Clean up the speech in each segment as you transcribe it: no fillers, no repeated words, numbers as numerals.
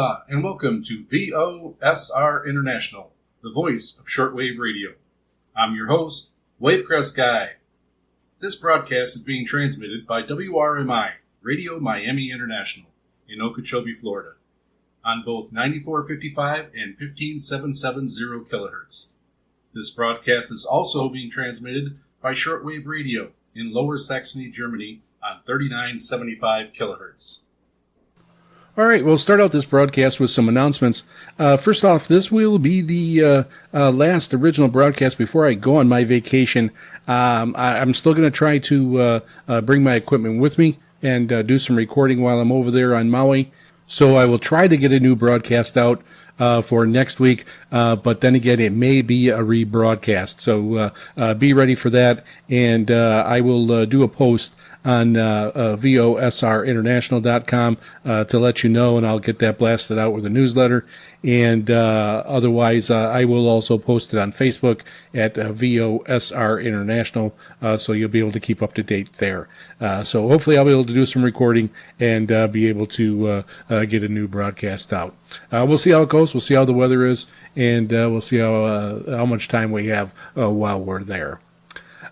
Aloha, and welcome to VOSR International, the voice of shortwave radio. I'm your host, Wavecrest Guy. This broadcast is being transmitted by WRMI, Radio Miami International, in Okeechobee, Florida, on both 9455 and 15770 kilohertz. This broadcast is also being transmitted by shortwave radio in Lower Saxony, Germany, on 3975 kilohertz. All right, we'll start out this broadcast with some announcements. First off, this will be the last original broadcast before I go on my vacation. I'm still going to try to bring my equipment with me and do some recording while I'm over there on Maui. So I will try to get a new broadcast out for next week, but then again, it may be a rebroadcast. So be ready for that, and I will do a post on VOSRinternational.com to let you know, and I'll get that blasted out with a newsletter. And otherwise, I will also post it on Facebook at VOSR International, so you'll be able to keep up to date there. So hopefully I'll be able to do some recording and be able to get a new broadcast out. We'll see how it goes. We'll see how the weather is, and we'll see how much time we have while we're there.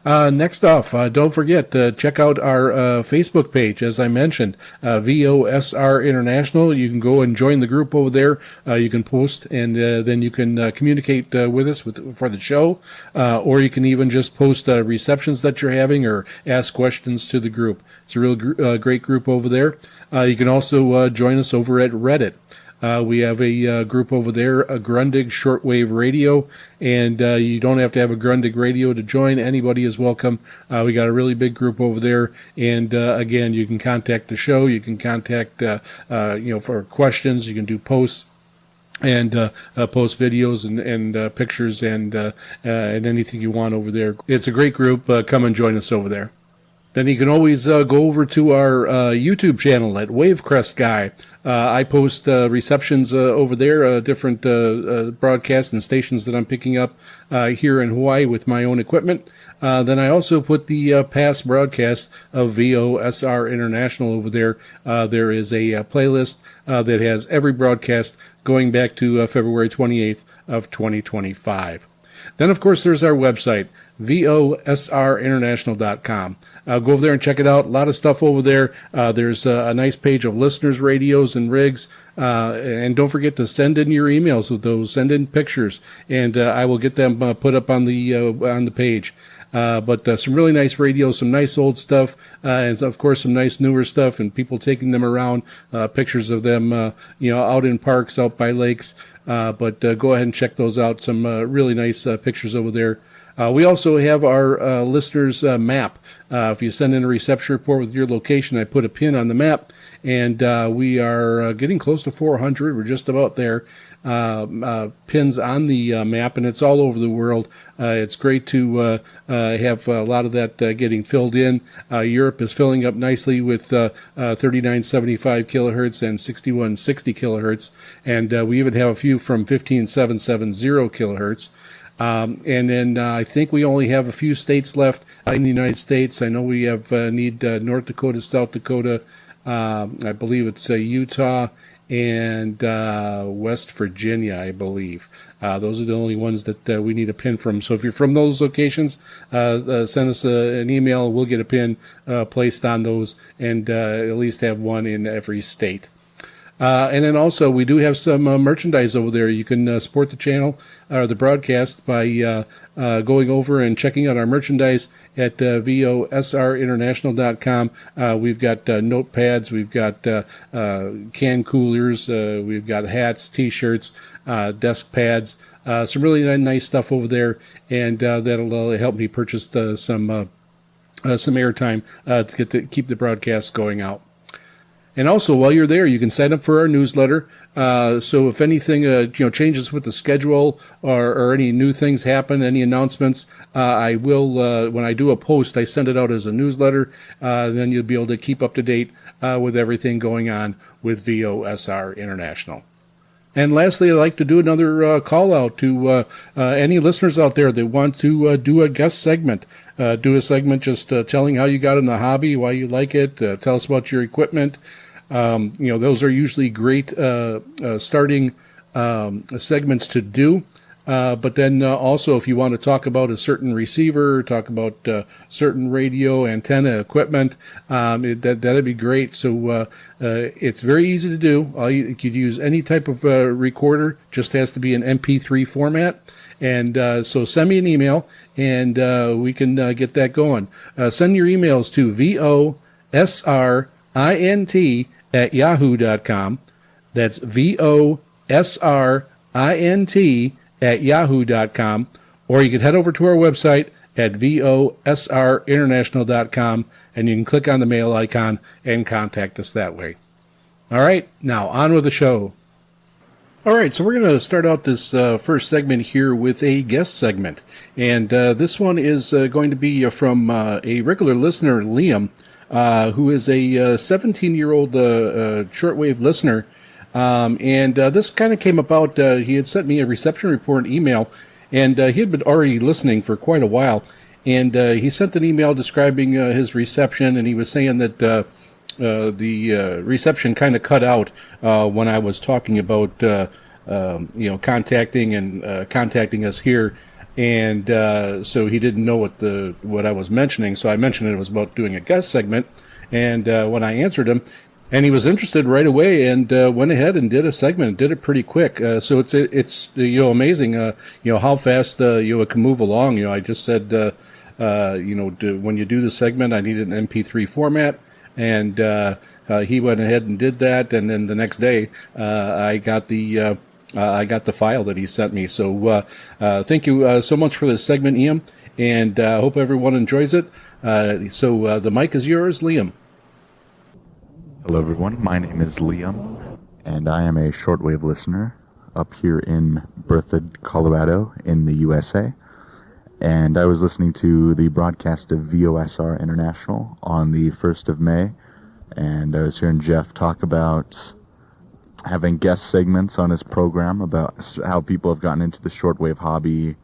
Next off, don't forget to check out our Facebook page, as I mentioned, VOSR International. You can go and join the group over there. You can post, and then you can communicate with us for the show, or you can even just post receptions that you're having or ask questions to the group. It's a real great group over there. You can also join us over at Reddit. We have a group over there, a Grundig Shortwave Radio, and you don't have to have a Grundig Radio to join. Anybody is welcome. We got a really big group over there, and again, you can contact the show. You can contact, for questions. You can do posts and post videos and pictures and anything you want over there. It's a great group. Come and join us over there. Then you can always go over to our YouTube channel at Wavecrest Guy. I post receptions over there, different broadcasts and stations that I'm picking up here in Hawaii with my own equipment. Then I also put the past broadcasts of VOSR International over there. There is a playlist that has every broadcast going back to February 28th of 2025. Then, of course, there's our website, VOSRinternational.com. Go over there and check it out. A lot of stuff over there. There's a nice page of listeners' radios and rigs. And don't forget to send in your emails with those. Send in pictures, and I will get them put up on the page. But some really nice radios, some nice old stuff, and of course some nice newer stuff, and people taking them around. Pictures of them, out in parks, out by lakes. But go ahead and check those out. Some really nice pictures over there. We also have our listeners map. If you send in a reception report with your location, I put a pin on the map, and we are getting close to 400. We're just about there. Pins on the map, and it's all over the world. It's great to have a lot of that getting filled in. Europe is filling up nicely with 3975 kilohertz and 6160 kilohertz, and we even have a few from 15770 kilohertz. And then I think we only have a few states left in the United States. I know we have need North Dakota, South Dakota, I believe it's Utah, and West Virginia, I believe. Those are the only ones that we need a pin from. So if you're from those locations, send us an email. We'll get a pin placed on those and at least have one in every state. And then also, we do have some merchandise over there. You can support the channel or the broadcast by going over and checking out our merchandise at VOSRinternational.com. We've got notepads, we've got can coolers, we've got hats, T-shirts, desk pads, some really nice stuff over there, and that'll help me purchase some airtime to keep the broadcast going out. And also, while you're there, you can sign up for our newsletter. So if anything, changes with the schedule or any new things happen, any announcements, I will, when I do a post, I send it out as a newsletter. Then you'll be able to keep up to date with everything going on with VOSR International. And lastly, I'd like to do another call out to any listeners out there that want to do a guest segment. Do a segment just telling how you got in the hobby, why you like it, tell us about your equipment. Those are usually great starting segments to do. But then also, if you want to talk about a certain receiver, talk about certain radio antenna equipment, that'd be great. So it's very easy to do. You could use any type of recorder, just has to be an MP3 format. And so send me an email, and we can get that going. Send your emails to VOSRINT@yahoo.com. That's VOSRINT@yahoo.com, or you can head over to our website at VOSRinternational.com, and you can click on the mail icon and contact us that way. All right, now on with the show. All right, so we're going to start out this first segment here with a guest segment, and this one is going to be from a regular listener, Liam, who is a 17-year-old shortwave listener. And this kind of came about, he had sent me a reception report email, and he had been already listening for quite a while. And he sent an email describing his reception, and he was saying that the reception kind of cut out when I was talking about contacting us here. And so he didn't know what I was mentioning. So I mentioned it was about doing a guest segment. And when I answered him, and he was interested right away, and went ahead and did a segment. Did it pretty quick. So it's amazing. How fast it can move along. I just said when you do the segment, I need an MP3 format, and he went ahead and did that. And then the next day, I got the file that he sent me. So thank you so much for this segment, Ian, and hope everyone enjoys it. So the mic is yours, Liam. Hello everyone, my name is Liam, and I am a shortwave listener up here in Berthoud, Colorado in the USA. And I was listening to the broadcast of VOSR International on the 1st of May, and I was hearing Jeff talk about having guest segments on his program about how people have gotten into the shortwave hobby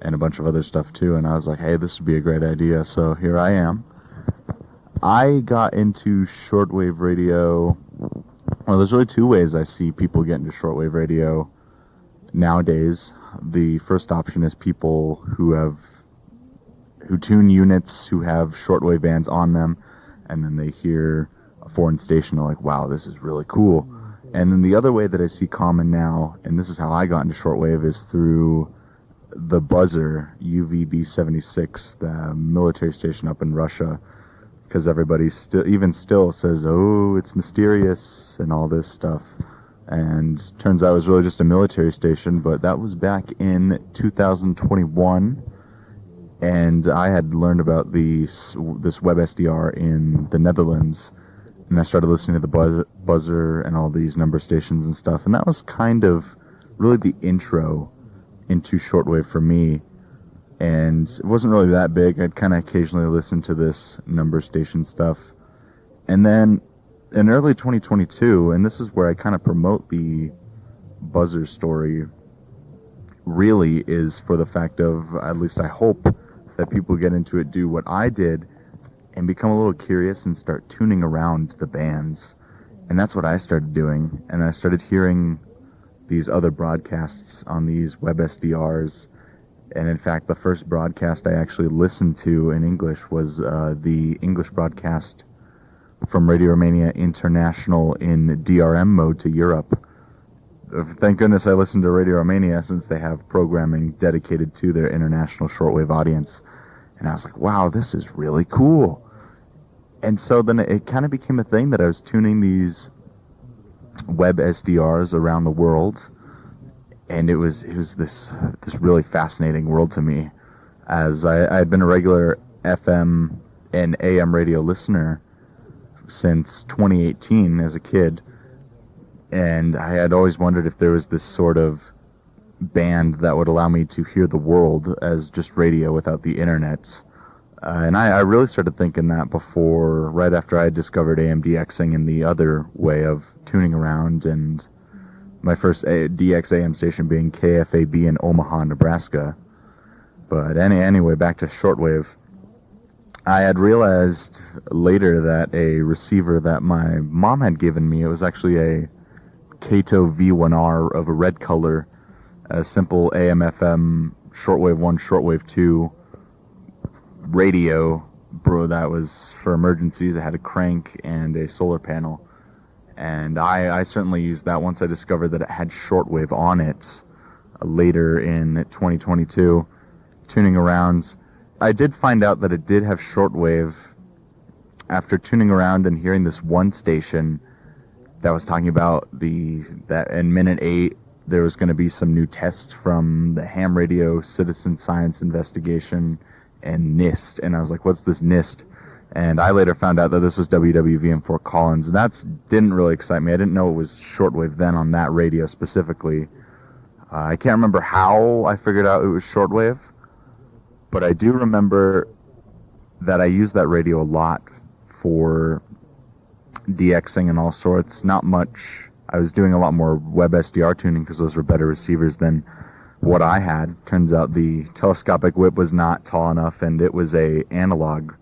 and a bunch of other stuff too, and I was like, hey, this would be a great idea, so here I am. I got into shortwave radio. Well, there's really two ways I see people get into shortwave radio nowadays. The first option is people who tune units who have shortwave bands on them, and then they hear a foreign station, they're like, wow, this is really cool. And then the other way that I see common now, and this is how I got into shortwave, is through the buzzer, UVB-76, the military station up in Russia, because everybody still says, oh, it's mysterious and all this stuff. And turns out it was really just a military station, but that was back in 2021. And I had learned about this web SDR in the Netherlands, and I started listening to the buzzer and all these number stations and stuff. And that was kind of really the intro into shortwave for me. And it wasn't really that big. I'd kind of occasionally listen to this number station stuff. And then in early 2022, and this is where I kind of promote the buzzer story, really is for the fact of, at least I hope, that people get into it, do what I did, and become a little curious and start tuning around the bands. And that's what I started doing. And I started hearing these other broadcasts on these web SDRs. And in fact, the first broadcast I actually listened to in English was the English broadcast from Radio Romania International in DRM mode to Europe. Thank goodness I listened to Radio Romania, since they have programming dedicated to their international shortwave audience. And I was like, wow, this is really cool. And so then it kind of became a thing that I was tuning these web SDRs around the world. And it was this really fascinating world to me, as I had been a regular FM and AM radio listener since 2018 as a kid, and I had always wondered if there was this sort of band that would allow me to hear the world as just radio without the internet. And I really started thinking that right after I had discovered AMDXing and the other way of tuning around, and my first DX AM station being KFAB in Omaha, Nebraska. But anyway, back to shortwave. I had realized later that a receiver that my mom had given me, it was actually a Kato V1R of a red color, a simple AM/FM shortwave 1, shortwave 2 radio, bro, that was for emergencies. It had a crank and a solar panel. And I certainly used that once I discovered that it had shortwave on it later in 2022, tuning around. I did find out that it did have shortwave after tuning around and hearing this one station that was talking about that in minute 8 there was going to be some new tests from the ham radio citizen science investigation and NIST, and I was like, what's this NIST? And I later found out that this was WWV in Fort Collins, and that didn't really excite me. I didn't know it was shortwave then on that radio specifically. I can't remember how I figured out it was shortwave, but I do remember that I used that radio a lot for DXing and all sorts. Not much. I was doing a lot more web SDR tuning because those were better receivers than what I had. Turns out the telescopic whip was not tall enough, and it was a analog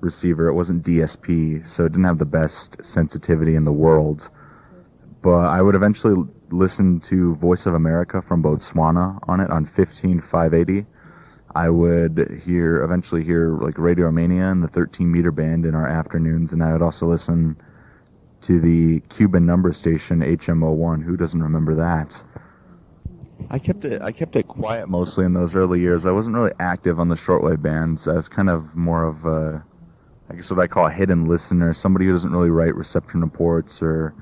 receiver. It wasn't DSP, so it didn't have the best sensitivity in the world. But I would eventually listen to Voice of America from Botswana on it on 15580. I would eventually hear like Radio Romania and the 13-meter band in our afternoons, and I would also listen to the Cuban number station HMO1. Who doesn't remember that? I kept it quiet mostly in those early years. I wasn't really active on the shortwave bands. I was kind of more of a, I guess what I call a hidden listener, somebody who doesn't really write reception reports or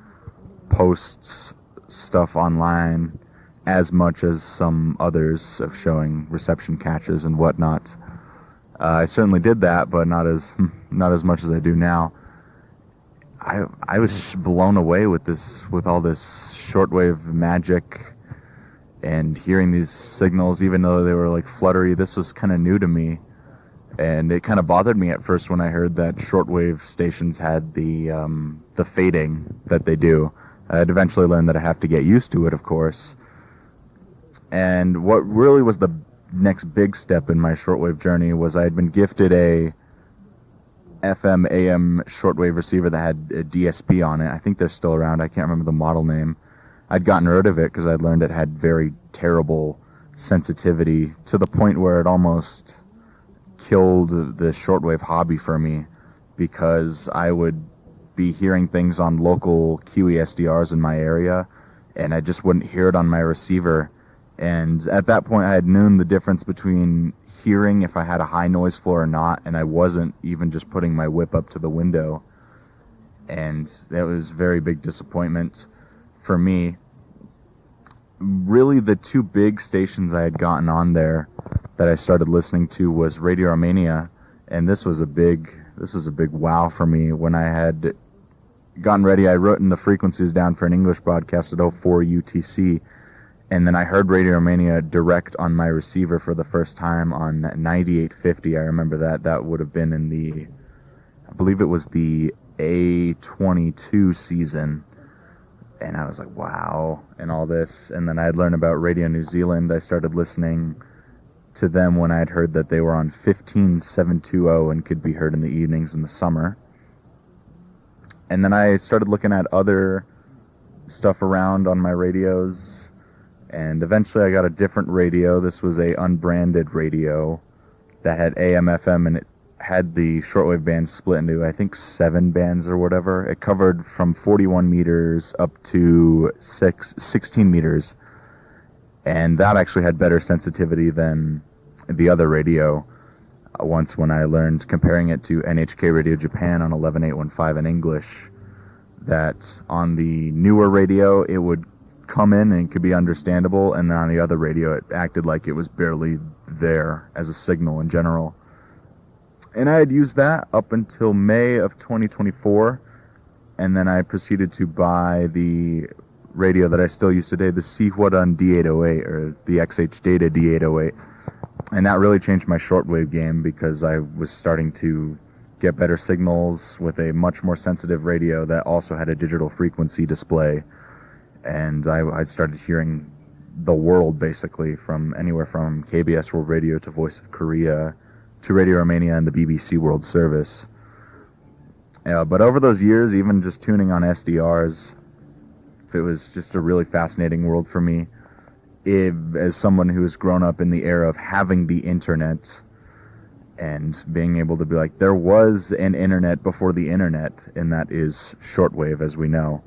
posts stuff online as much as some others of showing reception catches and whatnot. I certainly did that, but not as much as I do now. I was blown away with all this shortwave magic and hearing these signals, even though they were like fluttery. This was kind of new to me, and it kind of bothered me at first when I heard that shortwave stations had the fading that they do. I'd eventually learn that I have to get used to it, of course. And what really was the next big step in my shortwave journey was I had been gifted a FM AM shortwave receiver that had a DSP on it. I think they're still around. I can't remember the model name. I'd gotten rid of it because I'd learned it had very terrible sensitivity to the point where it almost killed the shortwave hobby for me, because I would be hearing things on local QE SDRs in my area and I just wouldn't hear it on my receiver. And at that point I had known the difference between hearing if I had a high noise floor or not, and I wasn't even just putting my whip up to the window. And that was a very big disappointment for me. Really, the two big stations I had gotten on there that I started listening to was Radio Romania, and this was a big wow for me. When I had gotten ready, I wrote in the frequencies down for an English broadcast at 04 UTC, and then I heard Radio Romania direct on my receiver for the first time on 9850. I remember that would have been in I believe it was the A22 season. And I was like, wow, and all this. And then I had learned about Radio New Zealand. I started listening to them when I had heard that they were on 15720 and could be heard in the evenings in the summer. And then I started looking at other stuff around on my radios. And eventually I got a different radio. This was a unbranded radio that had AM, FM, and it had the shortwave band split into, I think, 7 bands or whatever. It covered from 41 meters up to 16 meters. And that actually had better sensitivity than the other radio. Once when I learned, comparing it to NHK Radio Japan on 11815 in English, that on the newer radio it would come in and could be understandable, and then on the other radio it acted like it was barely there as a signal in general. And I had used that up until May of 2024, and then I proceeded to buy the radio that I still use today, the Sihuadun D808, or the XH Data D808. And that really changed my shortwave game, because I was starting to get better signals with a much more sensitive radio that also had a digital frequency display. And I started hearing the world, basically, from anywhere from KBS World Radio to Voice of Korea to Radio Romania and the BBC World Service. But over those years, even just tuning on SDRs, it was just a really fascinating world for me. As someone who has grown up in the era of having the internet and being able to be like, there was an internet before the internet, and that is shortwave, as we know.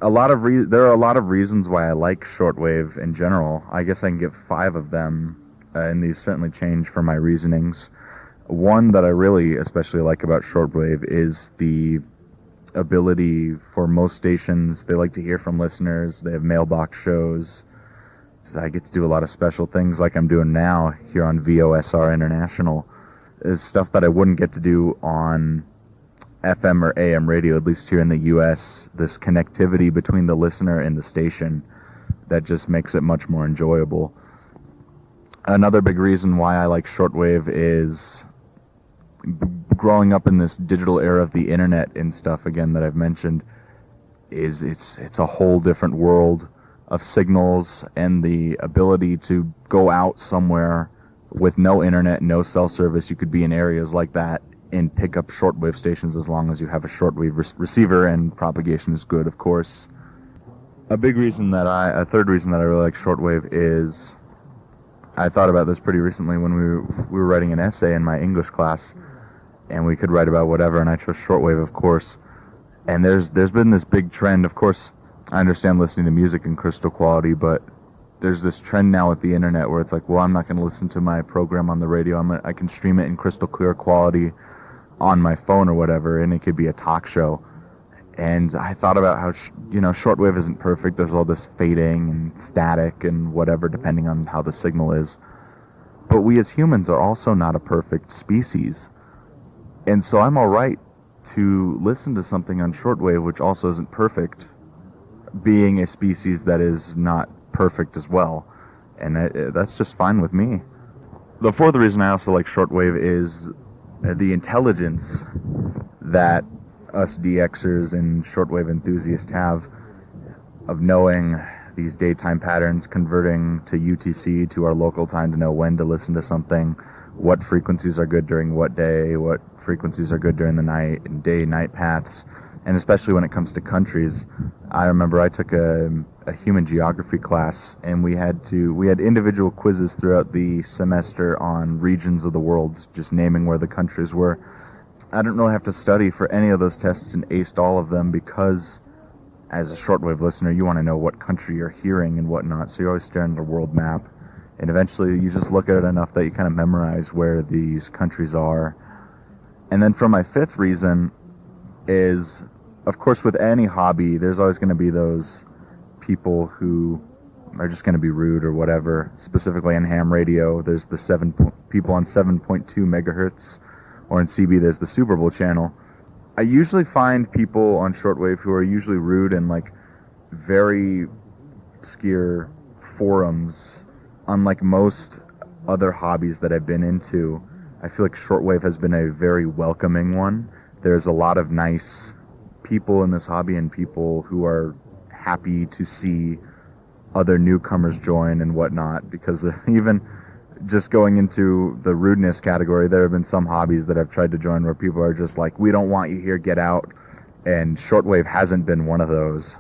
There are a lot of reasons why I like shortwave in general. I guess I can give 5 of them, and these certainly change for my reasonings. One that I really especially like about shortwave is the ability for most stations. They like to hear from listeners. They have mailbox shows. So I get to do a lot of special things like I'm doing now here on VOSR International. Is stuff that I wouldn't get to do on FM or AM radio, at least here in the U.S. This connectivity between the listener and the station that just makes it much more enjoyable. Another big reason why I like shortwave is growing up in this digital era of the internet and stuff, again, that I've mentioned, is it's a whole different world of signals and the ability to go out somewhere with no internet, no cell service. You could be in areas like that and pick up shortwave stations as long as you have a shortwave receiver and propagation is good, of course. A third reason that I really like shortwave is, I thought about this pretty recently when we were writing an essay in my English class, and we could write about whatever, and I chose shortwave, of course. And there's been this big trend. Of course, I understand listening to music in crystal quality, but there's this trend now with the internet where it's like, well, I'm not going to listen to my program on the radio. I can stream it in crystal clear quality on my phone or whatever, and it could be a talk show. And I thought about how, shortwave isn't perfect. There's all this fading and static and whatever, depending on how the signal is. But we as humans are also not a perfect species. And so I'm all right to listen to something on shortwave, which also isn't perfect, being a species that is not perfect as well. And that's just fine with me. The fourth reason I also like shortwave is the intelligence that us DXers and shortwave enthusiasts have of knowing these daytime patterns, converting to UTC, to our local time, to know when to listen to something, what frequencies are good during what day, what frequencies are good during the night, and day-night paths. And especially when it comes to countries, I remember I took a human geography class, and we had individual quizzes throughout the semester on regions of the world, just naming where the countries were. I didn't really have to study for any of those tests and aced all of them, because as a shortwave listener, you want to know what country you're hearing and whatnot, so you're always staring at a world map. And eventually you just look at it enough that you kind of memorize where these countries are. And then for my fifth reason is, of course, with any hobby, there's always going to be those people who are just going to be rude or whatever. Specifically in ham radio, there's the people on 7.2 megahertz, or in CB there's the Super Bowl channel. I usually find people on shortwave who are usually rude and like very obscure forums. Unlike most other hobbies that I've been into, I feel like shortwave has been a very welcoming one. There's a lot of nice people in this hobby and people who are happy to see other newcomers join and whatnot, because even just going into the rudeness category, there have been some hobbies that I've tried to join where people are just like, we don't want you here, get out. And shortwave hasn't been one of those.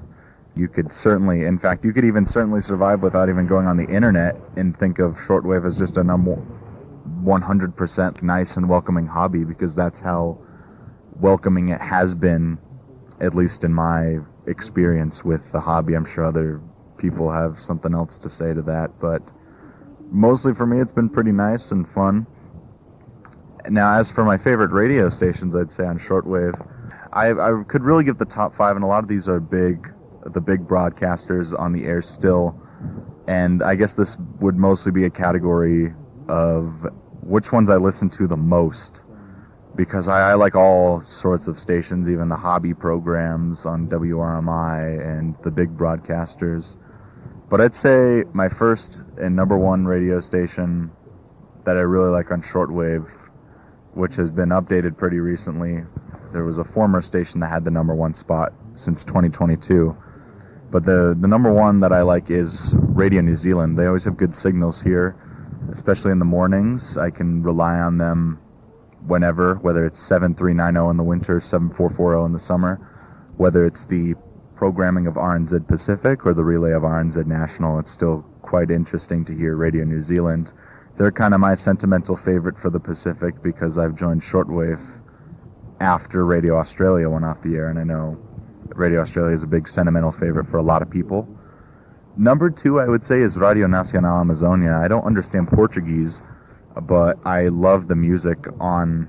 You could even certainly survive without even going on the internet and think of shortwave as just a 100% nice and welcoming hobby, because that's how welcoming it has been, at least in my experience with the hobby. I'm sure other people have something else to say to that, but mostly for me it's been pretty nice and fun. Now, as for my favorite radio stations, I'd say on shortwave, I could really give the top 5, and a lot of these are the big broadcasters on the air still, and I guess this would mostly be a category of which ones I listen to the most, because I like all sorts of stations, even the hobby programs on WRMI and the big broadcasters. But I'd say my first and number one radio station that I really like on shortwave, which has been updated pretty recently, there was a former station that had the number one spot since 2022. But the number one that I like is Radio New Zealand. They always have good signals here. especially in the mornings. I can rely on them whenever, whether it's 7390 in the winter, 7440 in the summer, whether it's the programming of RNZ Pacific or the relay of RNZ National. It's still quite interesting to hear Radio New Zealand. They're kind of my sentimental favorite for the Pacific because I've joined shortwave after Radio Australia went off the air, and I know Radio Australia is a big sentimental favorite for a lot of people. Number 2, I would say, is Radio Nacional Amazonia. I don't understand Portuguese, but I love the music on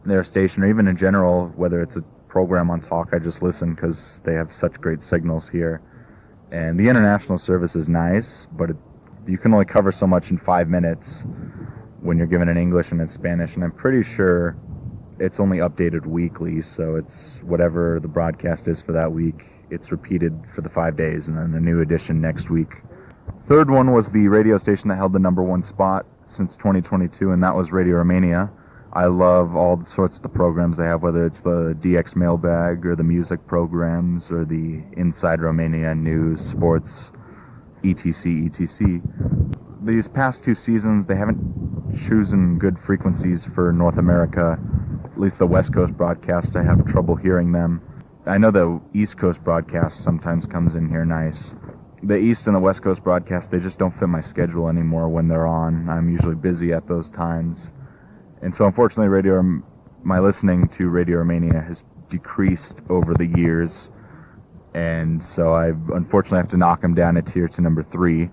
their station, or even in general, whether it's a program on talk, I just listen because they have such great signals here. And the international service is nice, but you can only cover so much in 5 minutes when you're given in English and in Spanish, and I'm pretty sure it's only updated weekly, so it's whatever the broadcast is for that week, it's repeated for the 5 days, and then a new edition next week. Third one was the radio station that held the number 1 spot since 2022, and that was Radio Romania. I love all the sorts of the programs they have, whether it's the DX mailbag or the music programs or the Inside Romania news, sports, etc. These past 2 seasons, they haven't chosen good frequencies for North America. At least the West Coast broadcast, I have trouble hearing them. I know the East Coast broadcast sometimes comes in here nice. The East and the West Coast broadcast, they just don't fit my schedule anymore when they're on. I'm usually busy at those times. And so unfortunately, my listening to Radio Romania has decreased over the years. And so I unfortunately have to knock them down a tier to number 3.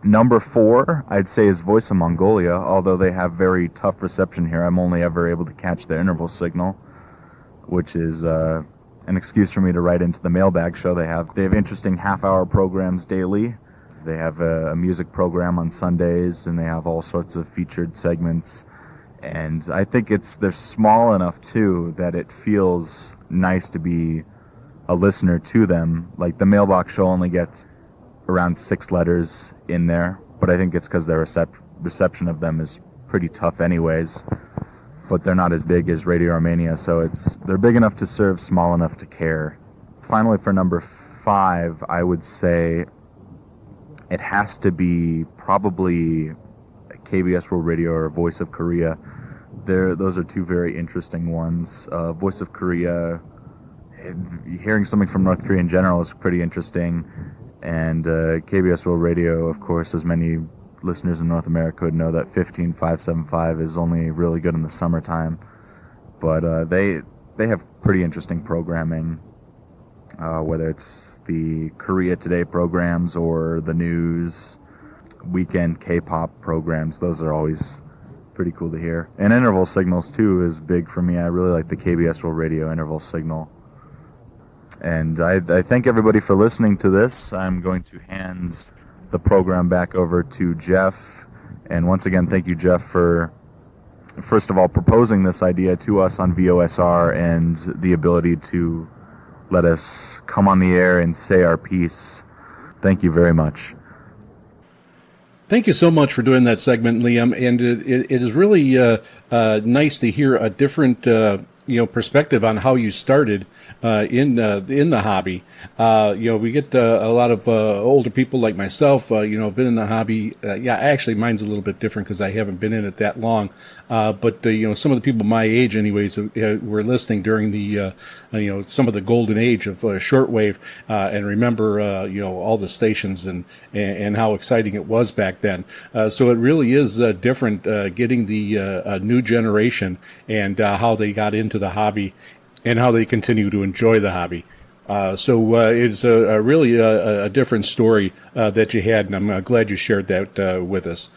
Number 4, I'd say, is Voice of Mongolia, although they have very tough reception here. I'm only ever able to catch the interval signal, which is an excuse for me to write into the mailbag show they have. They have interesting half-hour programs daily. They have a music program on Sundays, and they have all sorts of featured segments. And I think they're small enough, too, that it feels nice to be a listener to them. Like, the mailbox show only gets around 6 letters in there, but I think it's because their reception of them is pretty tough anyways. But they're not as big as Radio Romania, so they're big enough to serve, small enough to care. Finally, for number 5, I would say it has to be probably KBS World Radio or Voice of Korea. Those are 2 very interesting ones. Voice of Korea, hearing something from North Korea in general is pretty interesting. And KBS World Radio, of course, as many listeners in North America would know, that 15575 is only really good in the summertime. But they have pretty interesting programming, whether it's the Korea Today programs or the news, weekend K-pop programs. Those are always pretty cool to hear. And interval signals, too, is big for me. I really like the KBS World Radio interval signal. And I thank everybody for listening to this. I'm going to hand the program back over to Jeff. And once again, thank you, Jeff, for, first of all, proposing this idea to us on VOSR and the ability to let us come on the air and say our piece. Thank you very much. Thank you so much for doing that segment, Liam. And it is really nice to hear a different perspective on how you started in the hobby. We get a lot of older people like myself, been in the hobby. Actually, mine's a little bit different because I haven't been in it that long. But some of the people my age, anyways, were listening during the, some of the golden age of shortwave, and remember, all the stations and how exciting it was back then. So it really is different getting the new generation and how they got into the hobby and how they continue to enjoy the hobby. So it's really a different story that you had, and I'm glad you shared that with us.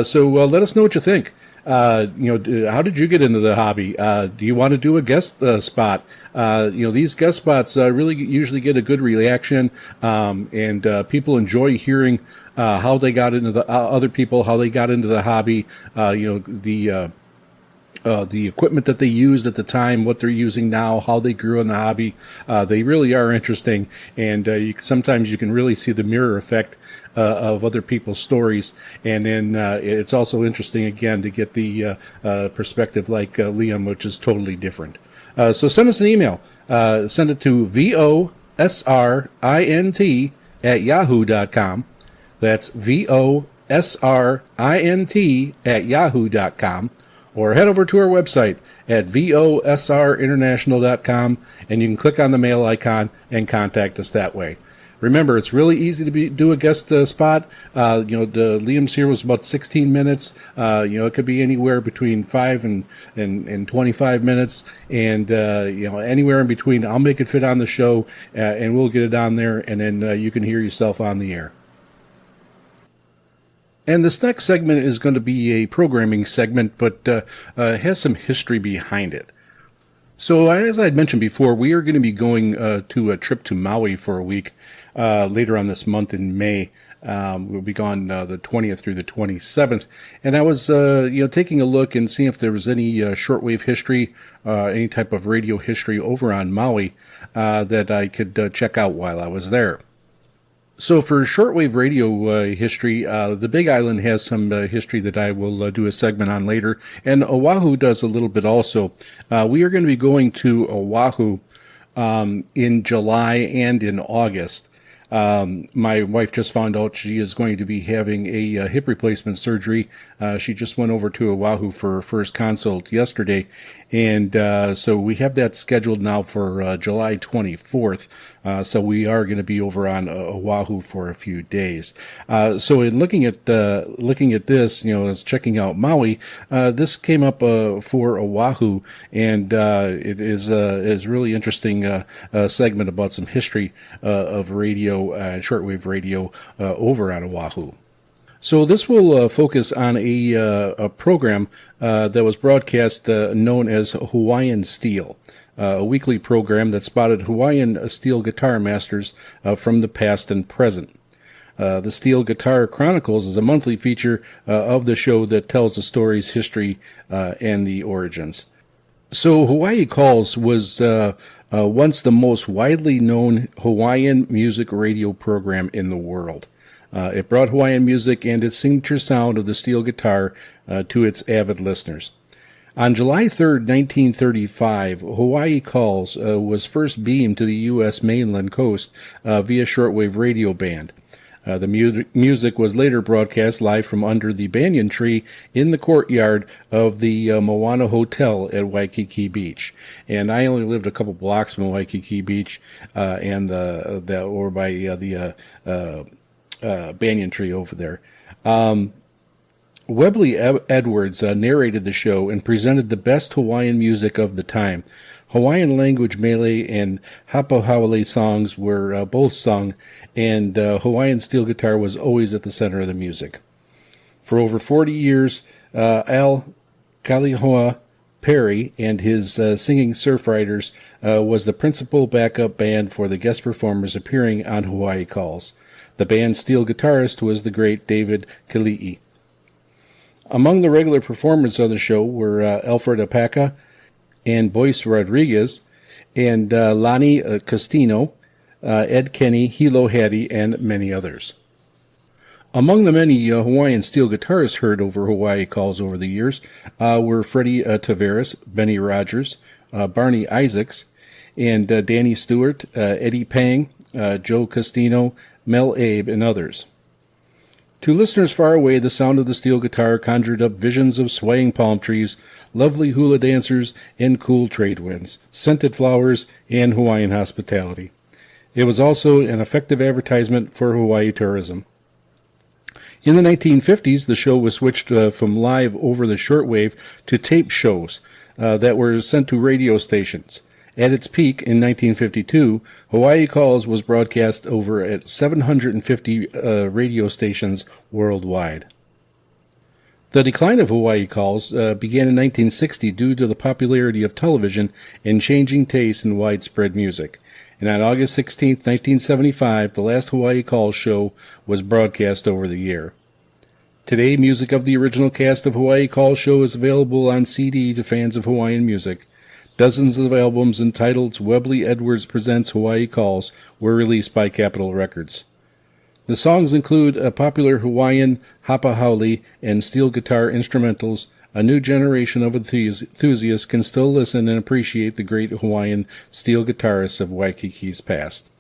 So let us know what you think. How did you get into the hobby? Do you want to do a guest spot? These guest spots really usually get a good reaction, and people enjoy hearing how they got into the other people, how they got into the hobby. The equipment that they used at the time, what they're using now, how they grew in the hobby. They really are interesting, and sometimes you can really see the mirror effect of other people's stories. And then it's also interesting, again, to get the perspective like Liam, which is totally different. So send us an email. Send it to VOSRINT@yahoo.com. That's VOSRINT VOSRINT@yahoo.com, or head over to our website at VOSRinternational.com, and you can click on the mail icon and contact us that way. Remember, it's really easy to do a guest spot. Liam's here was about 16 minutes. It could be anywhere between 5 and 25 minutes, and anywhere in between. I'll make it fit on the show, and we'll get it on there, and then you can hear yourself on the air. And this next segment is going to be a programming segment, but has some history behind it. So, as I had mentioned before, we are going to be going to a trip to Maui for a week later on this month in May. We'll be gone the 20th through the 27th. And I was, taking a look and seeing if there was any shortwave history, any type of radio history over on Maui that I could check out while I was there. So for shortwave radio history, the Big Island has some history that I will do a segment on later, and Oahu does a little bit also. We are going to be going to Oahu in July and in August. My wife just found out she is going to be having a hip replacement surgery. She just went over to Oahu for her first consult yesterday, and so we have that scheduled now for July 24th. So we are going to be over on Oahu for a few days. So in looking at this, as checking out Maui, this came up for Oahu, and it is really interesting segment about some history of radio, shortwave radio over on Oahu. So this will focus on a program that was broadcast known as Hawaiian Steel, a weekly program that spotted Hawaiian steel guitar masters from the past and present. The Steel Guitar Chronicles is a monthly feature of the show that tells the story's history and the origins. So Hawaii Calls was once the most widely known Hawaiian music radio program in the world. It brought Hawaiian music and its signature sound of the steel guitar to its avid listeners. On July 3rd, 1935, Hawaii Calls was first beamed to the U.S. mainland coast via shortwave radio band. The music was later broadcast live from under the banyan tree in the courtyard of the Moana Hotel at Waikiki Beach. And I only lived a couple blocks from Waikiki Beach, over by the banyan tree over there. Webley Edwards narrated the show and presented the best Hawaiian music of the time. Hawaiian language Malay and Hapahaole songs were both sung, and Hawaiian steel guitar was always at the center of the music. For over 40 years, Al Kalihoa Perry and his Singing Surf Riders was the principal backup band for the guest performers appearing on Hawaii Calls. The band's steel guitarist was the great David Kali'i. Among the regular performers on the show were Alfred Apaka and Boyce Rodriguez, and Lonnie Costino, Ed Kenny, Hilo Hattie, and many others. Among the many Hawaiian steel guitarists heard over Hawaii Calls over the years were Freddie Tavares, Benny Rogers, Barney Isaacs, and Danny Stewart, Eddie Pang, Joe Costino, Mel Abe, and others. To listeners far away, the sound of the steel guitar conjured up visions of swaying palm trees, lovely hula dancers, and cool trade winds, scented flowers, and Hawaiian hospitality. It was also an effective advertisement for Hawaii tourism. In the 1950s, the show was switched from live over the shortwave to tape shows that were sent to radio stations. At its peak in 1952, Hawaii Calls was broadcast over at 750 radio stations worldwide. The decline of Hawaii Calls began in 1960 due to the popularity of television and changing tastes in widespread music. And on August 16, 1975, the last Hawaii Calls show was broadcast over the air. Today, music of the original cast of Hawaii Calls show is available on CD to fans of Hawaiian music. Dozens of albums entitled Webley Edwards Presents Hawaii Calls were released by Capitol Records. The songs include a popular Hawaiian hapahaole and steel guitar instrumentals. A new generation of enthusiasts can still listen and appreciate the great Hawaiian steel guitarists of Waikiki's past.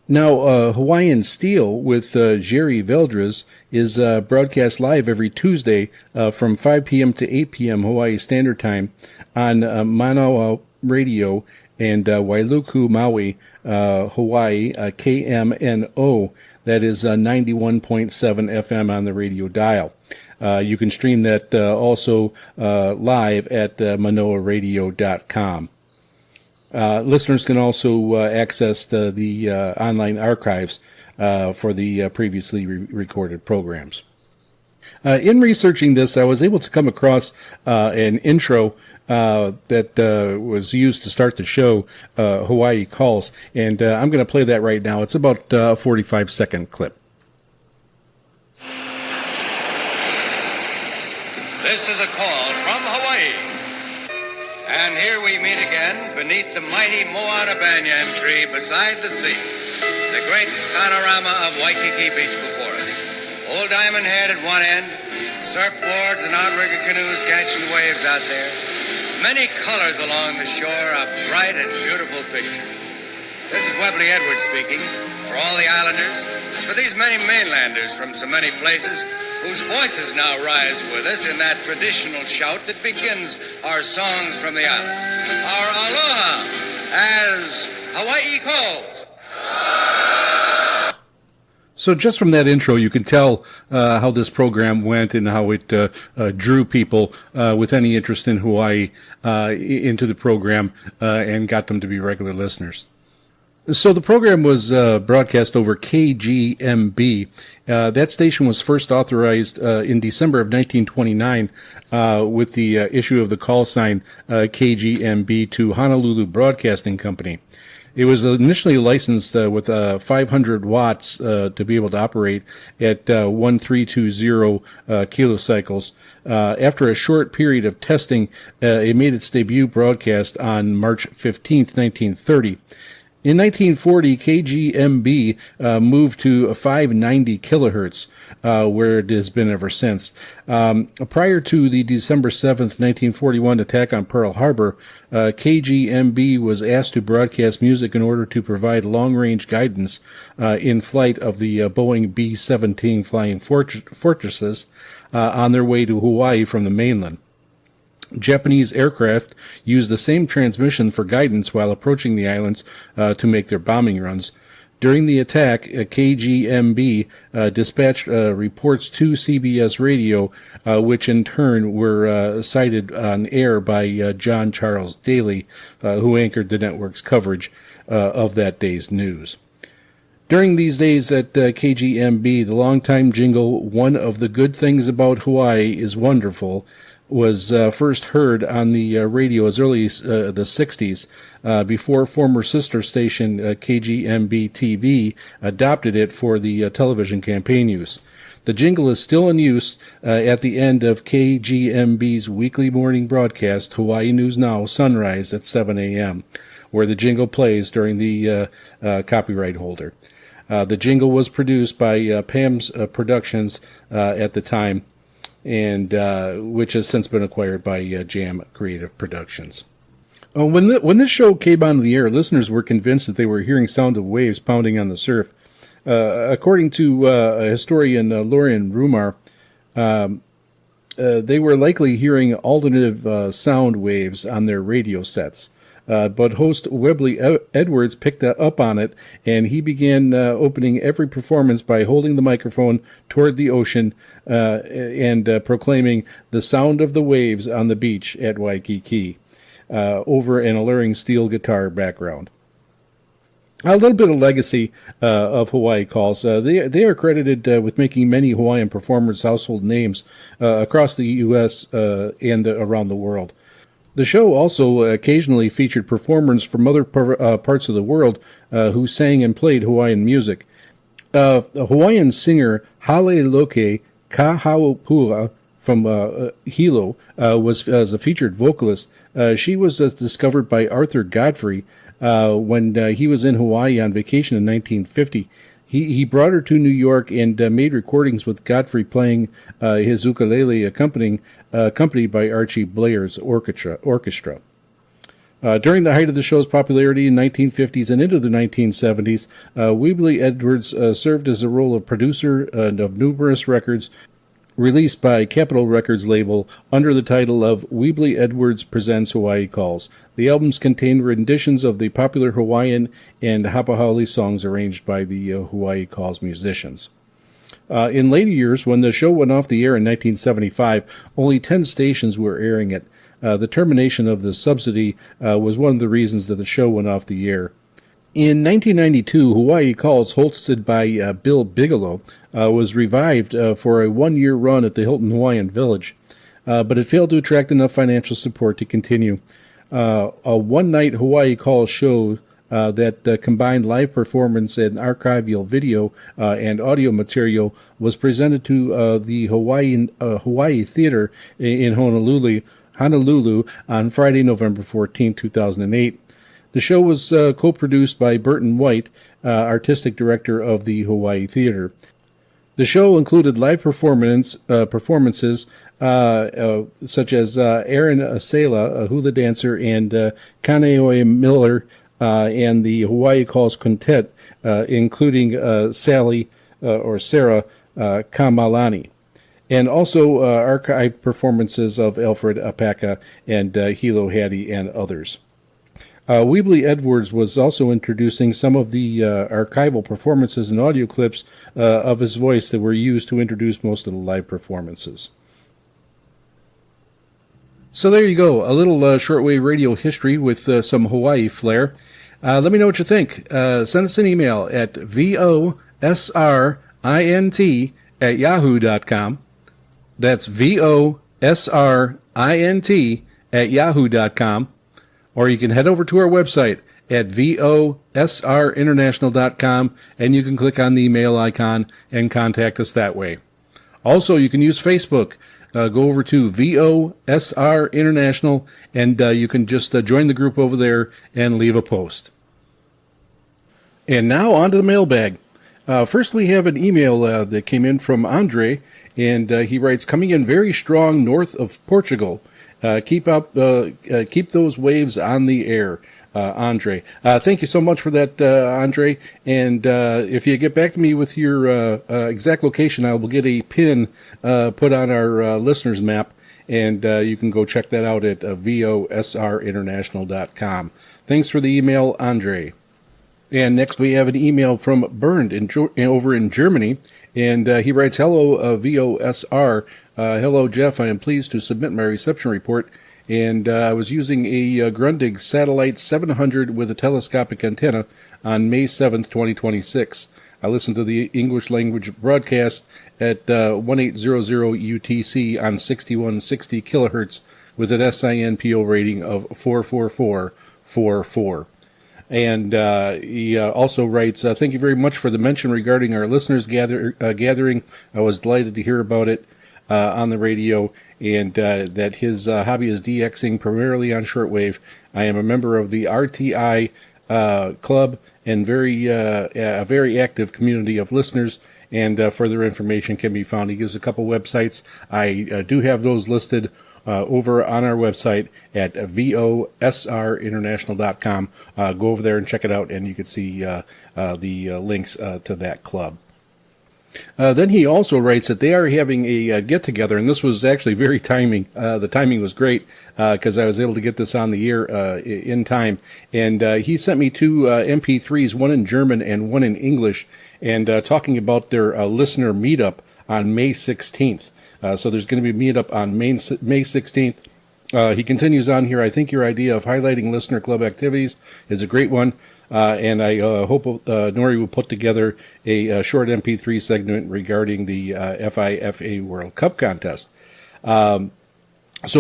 Now, Hawaiian Steel with Jerry Veldres is broadcast live every Tuesday from 5 p.m. to 8 p.m. Hawaii Standard Time on Manoa Radio and Wailuku, Maui, Hawaii, KMNO. That is 91.7 FM on the radio dial. You can stream that also live at manoaradio.com. Listeners can also access the online archives for the previously recorded programs. In researching this, I was able to come across an intro that was used to start the show, Hawaii Calls, and I'm going to play that right now. It's about a 45-second clip. This is a call from Hawaii. And here we meet again beneath the mighty Moana banyan tree beside the sea. The great panorama of Waikiki Beach before us. Old Diamond Head at one end, surfboards and outrigger canoes catching the waves out there. Many colors along the shore, a bright and beautiful picture. This is Webley Edwards speaking, for all the islanders, for these many mainlanders from so many places, whose voices now rise with us in that traditional shout that begins our songs from the islands. Our aloha as Hawaii calls. So just from that intro, you can tell how this program went and how it drew people with any interest in Hawaii into the program and got them to be regular listeners. So the program was broadcast over KGMB. That station was first authorized in December of 1929 with the issue of the call sign KGMB to Honolulu Broadcasting Company. It was initially licensed with 500 watts to be able to operate at 1320 kilocycles. After a short period of testing, it made its debut broadcast on March 15th, 1930. In 1940, KGMB moved to 590 kilohertz, where it has been ever since. Prior to the December 7th, 1941 attack on Pearl Harbor, KGMB was asked to broadcast music in order to provide long-range guidance in flight of the Boeing B-17 Flying Fortresses on their way to Hawaii from the mainland. Japanese aircraft used the same transmission for guidance while approaching the islands to make their bombing runs. During the attack, KGMB dispatched reports to CBS Radio, which in turn were cited on air by John Charles Daly, who anchored the network's coverage of that day's news. During these days at KGMB, the longtime jingle, "One of the Good Things About Hawaii is Wonderful," was first heard on the radio as early as the 60s, before former sister station KGMB TV adopted it for the television campaign use. The jingle is still in use at the end of KGMB's weekly morning broadcast, Hawaii News Now Sunrise at 7 a.m., where the jingle plays during the copyright holder. The jingle was produced by Pam's Productions at the time, and which has since been acquired by Jam Creative Productions. When this show came on the air, listeners were convinced that they were hearing sound of waves pounding on the surf. According to historian Lorian Rumar, they were likely hearing alternative sound waves on their radio sets. But host Webley Edwards picked up on it, and he began opening every performance by holding the microphone toward the ocean and proclaiming the sound of the waves on the beach at Waikiki over an alluring steel guitar background. A little bit of legacy of Hawaii Calls. They are credited with making many Hawaiian performers household names across the U.S. And around the world. The show also occasionally featured performers from other parts of the world who sang and played Hawaiian music. Hawaiian singer Haleloke Kahaupua from Hilo was as a featured vocalist. She was discovered by Arthur Godfrey when he was in Hawaii on vacation in 1950. He brought her to New York and made recordings with Godfrey playing his ukulele, accompanied by Archie Blair's orchestra. During the height of the show's popularity in 1950s and into the 1970s, Weebly Edwards served as the role of producer of numerous records released by Capitol Records label under the title of Weebly Edwards Presents Hawaii Calls. The albums contained renditions of the popular Hawaiian and Hapahaole songs arranged by the Hawaii Calls musicians. In later years, when the show went off the air in 1975, only 10 stations were airing it. The termination of the subsidy was one of the reasons that the show went off the air. In 1992, Hawaii Calls, hosted by Bill Bigelow, was revived for a one-year run at the Hilton Hawaiian Village, but it failed to attract enough financial support to continue. A one-night Hawaii Calls show that combined live performance and archival video and audio material was presented to the Hawaii Theater in Honolulu on Friday, November 14, 2008. The show was co-produced by Burton White, artistic director of the Hawaii Theater. The show included live performances such as Aaron Asela, a hula dancer, and Kaneohe Miller and the Hawaii Calls Quintet, including Sally or Sarah Kamalani. And also archive performances of Alfred Apaka and Hilo Hattie and others. Weebly Edwards was also introducing some of the archival performances and audio clips of his voice that were used to introduce most of the live performances. So there you go, a little shortwave radio history with some Hawaii flair. Let me know what you think. Send us an email at VOSRINT@yahoo.com. That's VOSRINT@yahoo.com. Or you can head over to our website at VOSRinternational.com, and you can click on the email icon and contact us that way. Also, you can use Facebook. Go over to VOSR International, and you can just join the group over there and leave a post. And now on to the mailbag. First, we have an email that came in from Andre, and he writes, coming in very strong north of Portugal. Keep those waves on the air, Andre. Thank you so much for that, Andre. And if you get back to me with your exact location, I will get a pin put on our listeners map, and you can go check that out at VOSRinternational.com. Thanks for the email, Andre. And next we have an email from Bernd over in Germany, and he writes, hello, VOSR. Hello, Jeff. I am pleased to submit my reception report, and I was using a Grundig Satellite 700 with a telescopic antenna on May 7th, 2026. I listened to the English language broadcast at 1800 UTC on 6160 kilohertz with an SINPO rating of 44444. And he also writes, thank you very much for the mention regarding our listeners gathering. I was delighted to hear about it on the radio, and that his hobby is DXing primarily on shortwave. I am a member of the RTI club and a very active community of listeners, and further information can be found. He gives a couple websites. I do have those listed over on our website at VOSRinternational.com. Go over there and check it out, and you can see the links to that club. Then he also writes that they are having a get-together, and this was actually very timing. The timing was great because I was able to get this on the air in time. And he sent me two MP3s, one in German and one in English, and talking about their listener meetup on May 16th. So there's going to be a meetup on May 16th. He continues on here, I think your idea of highlighting listener club activities is a great one. And I hope Nori will put together a short MP3 segment regarding the FIFA World Cup contest. So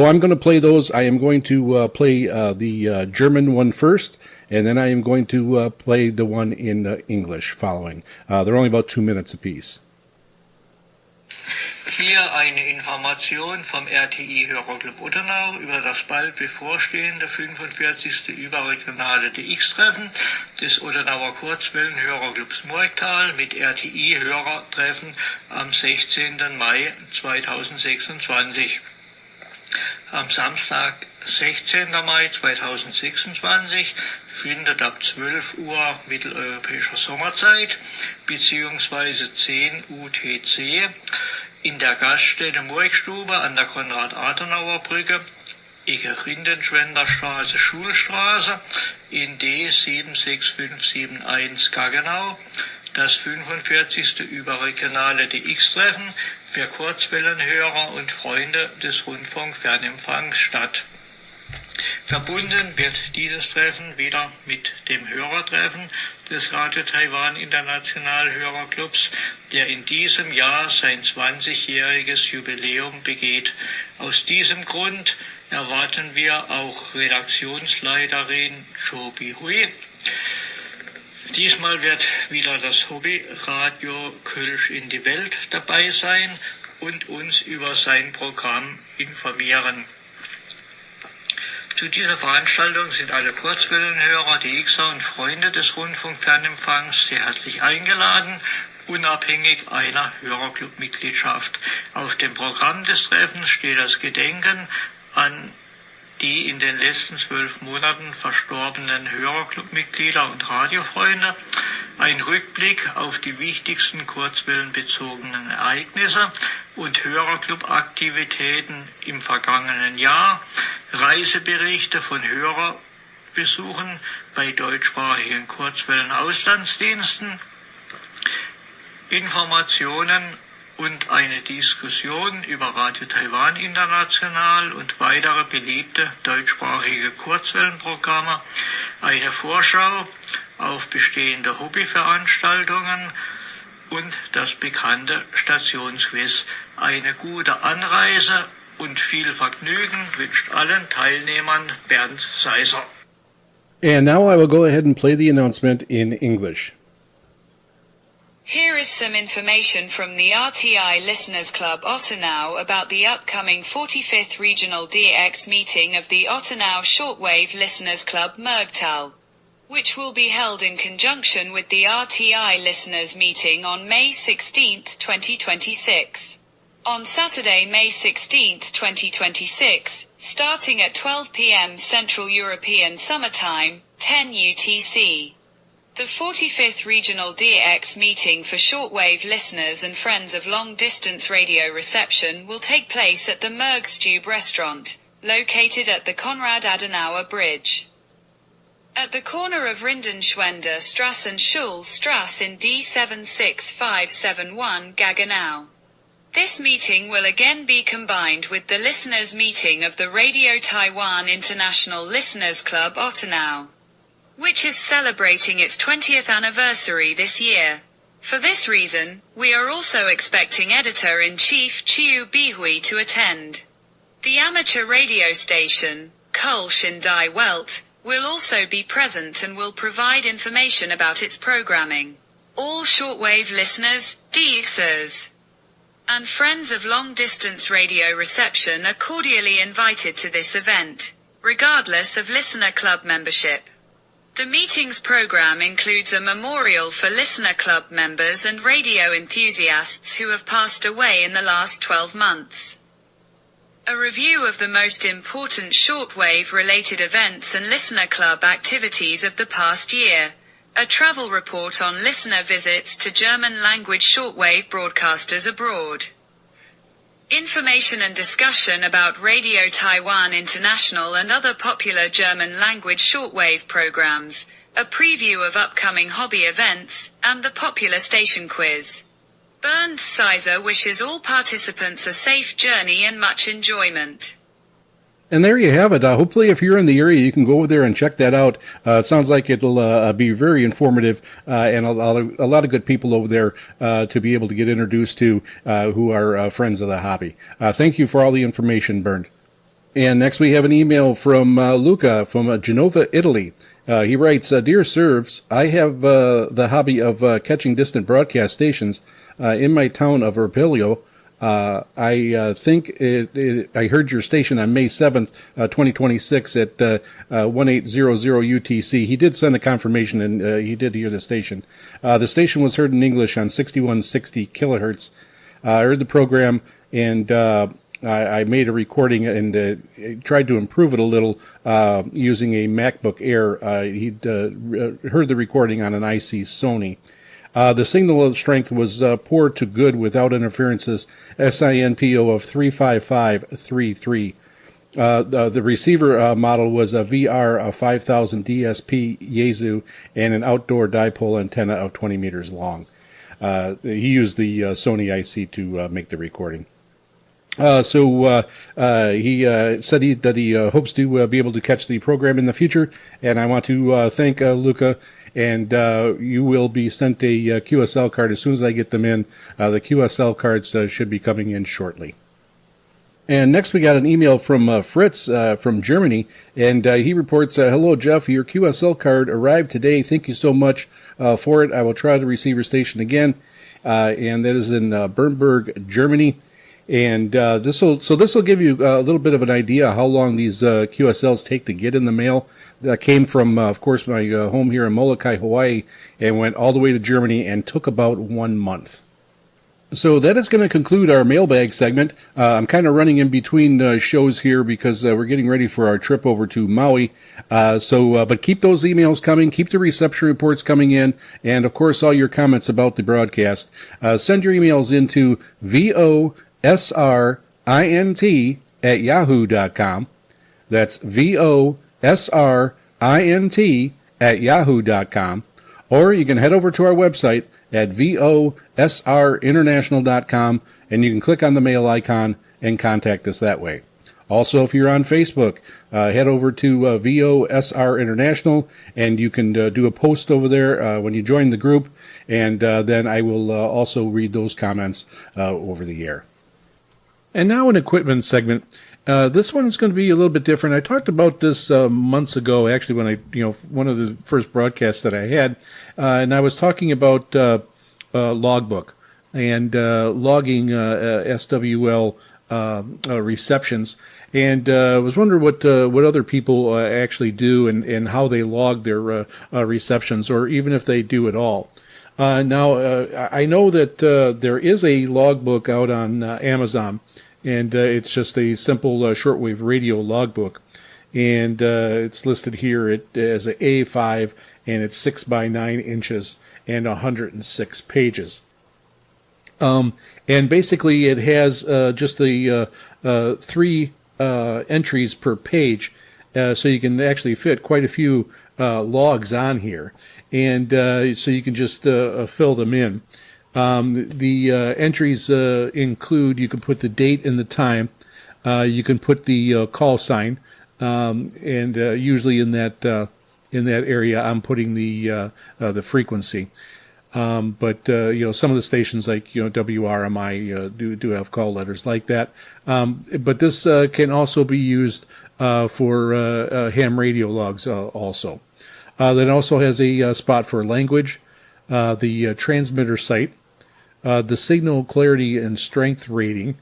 I'm going to play those. I am going to play the German one first, and then I am going to play the one in English following. They're only about 2 minutes apiece. Hier eine Information vom RTI-Hörerclub Uttenau über das bald bevorstehende 45. überregionale DX-Treffen des Uttenauer Kurzwellen-Hörerclubs Murgtal mit RTI-Hörertreffen am 16. Mai 2026. Am Samstag, 16. Mai 2026, findet ab 12 Uhr mitteleuropäischer Sommerzeit bzw. 10 UTC in der Gaststätte Murgstube an der Konrad-Adenauer-Brücke, Ecke Rindenschwenderstraße, Schulstraße in D76571 Gaggenau das 45. überregionale DX-Treffen für Kurzwellenhörer und Freunde des Rundfunkfernempfangs statt. Verbunden wird dieses Treffen wieder mit dem Hörertreffen des Radio Taiwan International Hörerclubs, der in diesem Jahr sein 20-jähriges Jubiläum begeht. Aus diesem Grund erwarten wir auch Redaktionsleiterin Chobi Hui. Diesmal wird wieder das Hobbyradio Kölsch in die Welt dabei sein und uns über sein Programm informieren. Zu dieser Veranstaltung sind alle Kurzwellenhörer, DXer und Freunde des Rundfunkfernempfangs sehr herzlich eingeladen, unabhängig einer Hörerclub-Mitgliedschaft. Auf dem Programm des Treffens steht das Gedenken an die in den letzten 12 Monaten verstorbenen Hörerclub-Mitglieder und Radiofreunde, ein Rückblick auf die wichtigsten kurzwellenbezogenen Ereignisse und Hörerclub-Aktivitäten im vergangenen Jahr, Reiseberichte von Hörerbesuchen bei deutschsprachigen Kurzwellen-Auslandsdiensten, Informationen und eine Diskussion über Radio Taiwan International und weitere beliebte deutschsprachige Kurzwellenprogramme, eine Vorschau auf bestehende Hobbyveranstaltungen und das bekannte Stationsquiz. Eine gute Anreise und viel Vergnügen wünscht allen Teilnehmern Bernd Seiser. And now I will go ahead and play the announcement in English. Here is some information from the RTI Listeners Club Ottenau about the upcoming 45th Regional DX meeting of the Ottenau Shortwave Listeners Club Mergtal, which will be held in conjunction with the RTI Listeners meeting on May 16, 2026. On Saturday, May 16, 2026, starting at 12 p.m. Central European Summer Time, 10 UTC. The 45th Regional DX meeting for shortwave listeners and friends of long-distance radio reception will take place at the Mergstube restaurant, located at the Konrad Adenauer Bridge. At the corner of Rindenschwender Strasse and Schulstrasse in D76571 Gaggenau. This meeting will again be combined with the listeners' meeting of the Radio Taiwan International Listeners Club Ottenau, which is celebrating its 20th anniversary this year. For this reason, we are also expecting Editor-in-Chief Chiu Bihui to attend. The amateur radio station, Kölsch in Die Welt, will also be present and will provide information about its programming. All shortwave listeners, DXers, and friends of long-distance radio reception are cordially invited to this event, regardless of listener club membership. The meeting's program includes a memorial for listener club members and radio enthusiasts who have passed away in the last 12 months. A review of the most important shortwave-related events and listener club activities of the past year. A travel report on listener visits to German-language shortwave broadcasters abroad. Information and discussion about Radio Taiwan International and other popular German-language shortwave programs, a preview of upcoming hobby events, and the popular station quiz. Bernd Seiser wishes all participants a safe journey and much enjoyment. And there you have it. Hopefully, if you're in the area, you can go over there and check that out. It sounds like it'll be very informative and a lot of good people over there to be able to get introduced to who are friends of the hobby. Thank you for all the information, Bernd. And next we have an email from Luca from Genova, Italy. He writes, Dear Serves, I have the hobby of catching distant broadcast stations in my town of Erpelio. I think I heard your station on May 7th, 2026 at 1800 UTC. He did send a confirmation and he did hear the station. The station was heard in English on 6160 kilohertz. I heard the program and I made a recording and tried to improve it a little using a MacBook Air. He'd heard the recording on an IC Sony. The signal strength was poor to good without interferences, SINPO of 35533. The receiver model was a VR 5000 DSP Yaesu and an outdoor dipole antenna of 20 meters long. He used the Sony IC to make the recording. So he said that he hopes to be able to catch the program in the future, and I want to thank Luca, and you will be sent a QSL card as soon as I get them in. The QSL cards should be coming in shortly. And next we got an email from Fritz from Germany, and he reports, hello, Jeff, your QSL card arrived today. Thank you so much for it. I will try the receiver station again, and that is in Bernburg, Germany. And this will give you a little bit of an idea how long these QSLs take to get in the mail. That came from, of course, my home here in Molokai, Hawaii, and went all the way to Germany and took about 1 month. So that is going to conclude our mailbag segment. I'm kind of running in between shows here because we're getting ready for our trip over to Maui. But keep those emails coming, keep the reception reports coming in, and of course all your comments about the broadcast. Send your emails into VOSRINT@yahoo.com. That's VOSRINT@yahoo.com. Or you can head over to our website at VOSRinternational.com, and you can click on the mail icon and contact us that way. Also, if you're on Facebook, head over to VOSR International, and you can do a post over there when you join the group, and then I will also read those comments over the air. And now an equipment segment. This one is going to be a little bit different. I talked about this months ago, actually, when one of the first broadcasts that I had, and I was talking about logbook and logging SWL receptions, and was wondering what other people actually do and how they log their receptions, or even if they do at all. Now, I know that there is a logbook out on Amazon. And it's just a simple shortwave radio logbook. And it's listed here as an A5, and it's 6 by 9 inches and 106 pages. And basically it has just the 3 entries per page, so you can actually fit quite a few logs on here. And so you can just fill them in. The entries include, you can put the date and the time, you can put the call sign, and usually in that area I'm putting the frequency. But some of the stations like WRMI do have call letters like that. But this can also be used for ham radio logs also. That also has a spot for language, the transmitter site, the signal clarity and strength rating,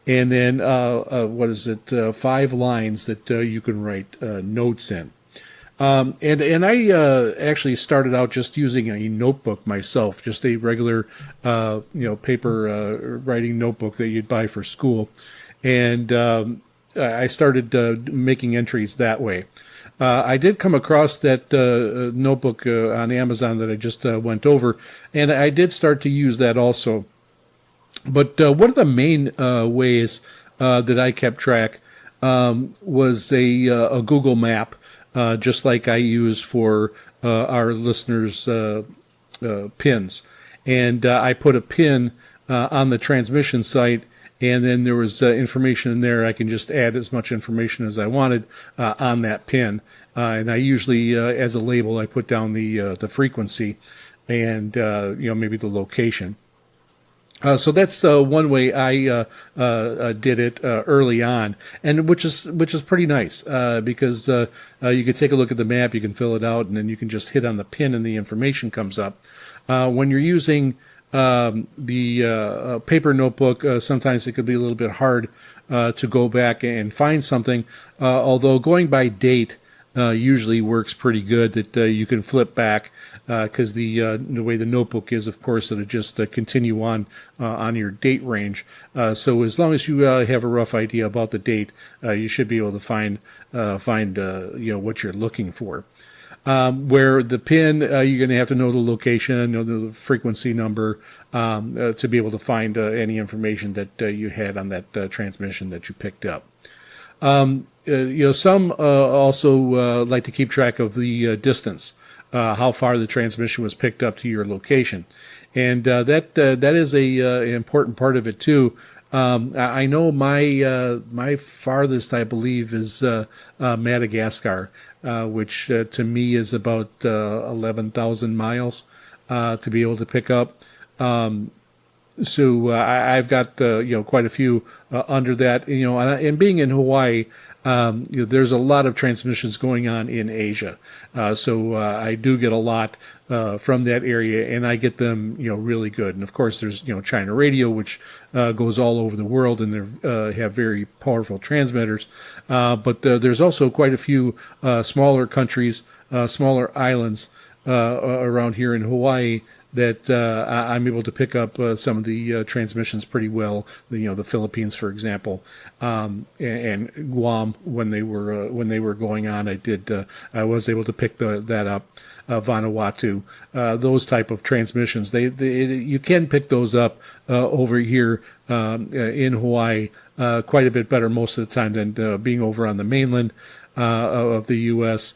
and then 5 lines that you can write notes in. And I actually started out just using a notebook myself, just a regular paper writing notebook that you'd buy for school, and I started making entries that way. I did come across that notebook on Amazon that I just went over, and I did start to use that also. But one of the main ways that I kept track was a Google map, just like I use for our listeners' pins. And I put a pin on the transmission site, and then there was information in there. I can just add as much information as I wanted on that pin. And I usually, as a label, I put down the frequency and maybe the location. So that's one way I did it early on, and which is pretty nice because you can take a look at the map, you can fill it out, and then you can just hit on the pin and the information comes up. When you're using the paper notebook, sometimes it could be a little bit hard to go back and find something. Although going by date usually works pretty good, that you can flip back, because the way the notebook is, of course, it'll just continue on your date range. So as long as you have a rough idea about the date, you should be able to find what you're looking for. Where the pin, you're going to have to know the location, know the frequency number, to be able to find any information that you had on that transmission that you picked up. Some also like to keep track of the distance, how far the transmission was picked up to your location, and that is an important part of it too. I know my farthest, I believe, is Madagascar, which to me is about 11,000 miles to be able to pick up. So I've got quite a few under that. And being in Hawaii, there's a lot of transmissions going on in Asia. So I do get a lot from that area, and I get them really good. And of course, there's China Radio, which goes all over the world, and they have very powerful transmitters. But there's also quite a few smaller countries, smaller islands around here in Hawaii that I'm able to pick up some of the transmissions pretty well. The Philippines, for example, and Guam, when they were going on, I was able to pick that up. Vanuatu, those type of transmissions, you can pick those up over here in Hawaii quite a bit better most of the time than being over on the mainland of the U.S.